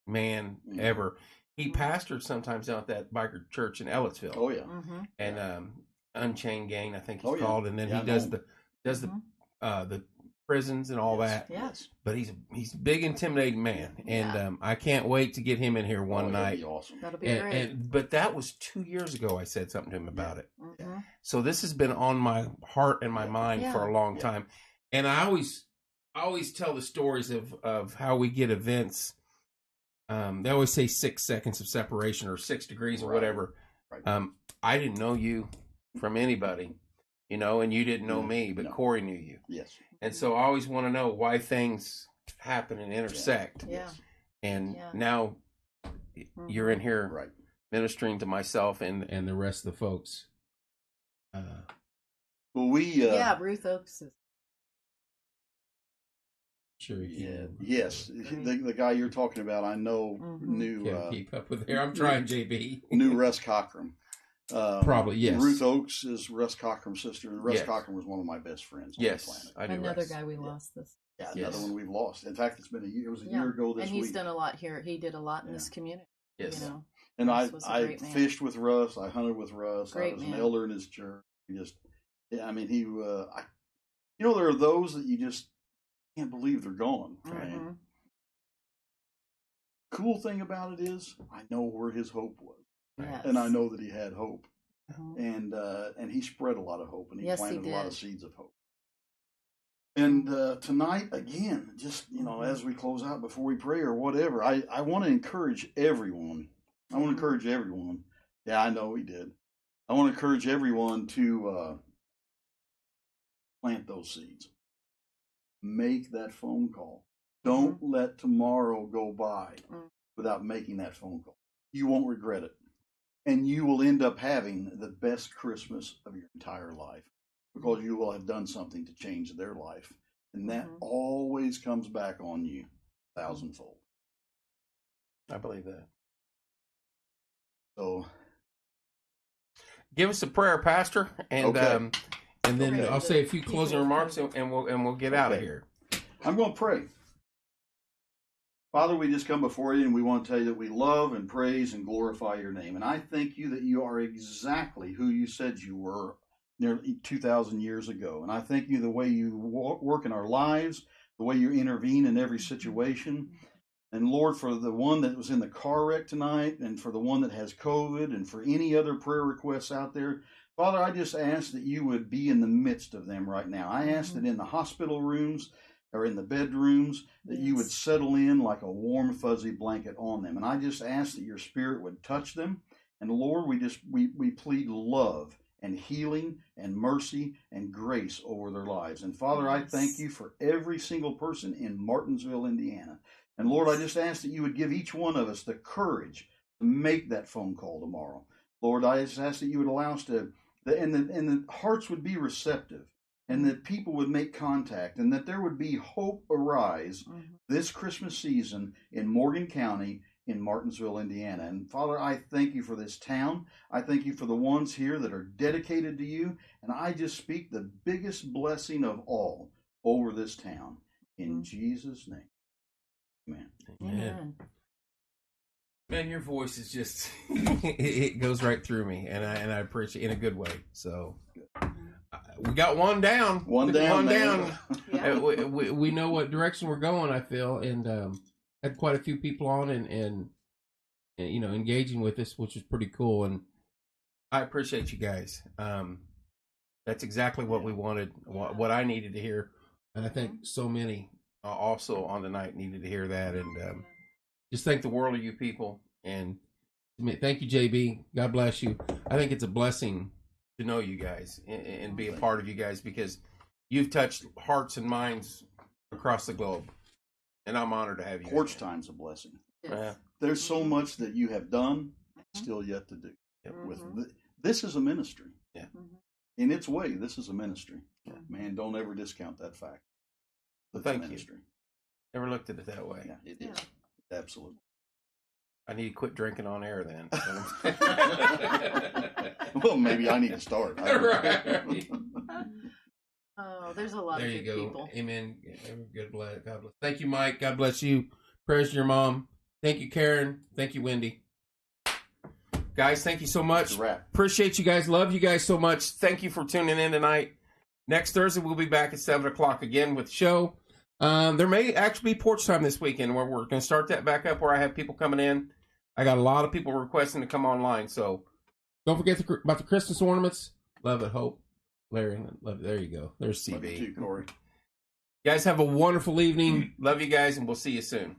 man ever. He pastored sometimes out at that biker church in Ellettsville. Oh yeah. Mm-hmm. And Unchained Gang, I think he's called. And then he does the prisons and all that. Yes. But he's a big, intimidating man, and I can't wait to get him in here one night. That'd be awesome. That'll be great. But that was 2 years ago. I said something to him about it. Mm-hmm. So this has been on my heart and my mind for a long time, and I always tell the stories of how we get events. They always say 6 seconds of separation or 6 degrees or whatever. Right. I didn't know you from anybody, and you didn't know me, but Corey knew you. Yes. And so I always want to know why things happen and intersect. Yeah. And now you're in here ministering to myself and the rest of the folks. Well, Ruth Oaks is. Sure. Yes. The guy you're talking about, I know, knew. Can't keep up with here. I'm trying, JB. Knew Russ Cockram. Probably, yes. Ruth Oaks is Russ Cockram's sister, and Russ Cockram was one of my best friends on the planet. I do. Another guy we lost this. Yeah, another one we've lost. In fact, it's been a year. It was a year ago this week. And he's done a lot here. He did a lot in this community. Yes. And I fished with Russ. I hunted with Russ. I was an elder in his church. He there are those that you just can't believe they're gone. Right? Mm-hmm. Cool thing about it is, I know where his hope was. Yes. And I know that he had hope, and he spread a lot of hope, and he planted a lot of seeds of hope. And tonight, again, just as we close out before we pray or whatever, I want to encourage everyone. Yeah, I know he did. I want to encourage everyone to plant those seeds. Make that phone call. Don't let tomorrow go by without making that phone call. You won't regret it. And you will end up having the best Christmas of your entire life because you will have done something to change their life. And that always comes back on you 1,000-fold. I believe that. So, give us a prayer, Pastor, and then I'll say a few closing remarks, and we'll get out of here. I'm going to pray. Father, we just come before you, and we want to tell you that we love and praise and glorify your name. And I thank you that you are exactly who you said you were nearly 2,000 years ago. And I thank you the way you work in our lives, the way you intervene in every situation. And Lord, for the one that was in the car wreck tonight, and for the one that has COVID, and for any other prayer requests out there, Father, I just ask that you would be in the midst of them right now. I ask that in the hospital rooms or in the bedrooms, that you would settle in like a warm, fuzzy blanket on them. And I just ask that your spirit would touch them. And Lord, we plead love and healing and mercy and grace over their lives. And Father, I thank you for every single person in Martinsville, Indiana. And Lord, I just ask that you would give each one of us the courage to make that phone call tomorrow. Lord, I just ask that you would allow us and the hearts would be receptive, and that people would make contact, and that there would be hope arise this Christmas season in Morgan County, in Martinsville, Indiana. And Father, I thank you for this town. I thank you for the ones here that are dedicated to you. And I just speak the biggest blessing of all over this town. In Jesus' name. Amen. Amen. Man, your voice is just, it goes right through me. And I appreciate it in a good way. So we got one down. One down. Yeah. We know what direction we're going, I feel. And had quite a few people on and engaging with us, which is pretty cool. And I appreciate you guys. That's exactly what we wanted, what I needed to hear. And I think so many also on the night needed to hear that. And just thank the world of you people. And thank you, JB. God bless you. I think it's a blessing to know you guys and be a part of you guys, because you've touched hearts and minds across the globe. And I'm honored to have you. Porch time's a blessing. Yes. There's so much that you have done, still yet to do. This is a ministry. Yeah. In its way, this is a ministry. Yeah. Man, don't ever discount that fact. Thank you. Never looked at it that way. Yeah, it is. Absolutely. I need to quit drinking on air then. Well, maybe I need to start. Right. Oh, there's a lot there of you good go. people. Amen. God bless. Thank you, Mike. God bless you. Prayers to your mom. Thank you, Karen. Thank you, Wendy. Guys, thank you so much. It's a wrap. Appreciate you guys. Love you guys so much. Thank you for tuning in tonight. Next Thursday, we'll be back at 7 o'clock again with the show. There may actually be porch time this weekend where we're going to start that back up where I have people coming in. I got a lot of people requesting to come online. So don't forget about the Christmas ornaments. Love it, Hope. Larry, love it. There you go. There's CB. Love you too, Corey. Guys, have a wonderful evening. Love you guys, and we'll see you soon.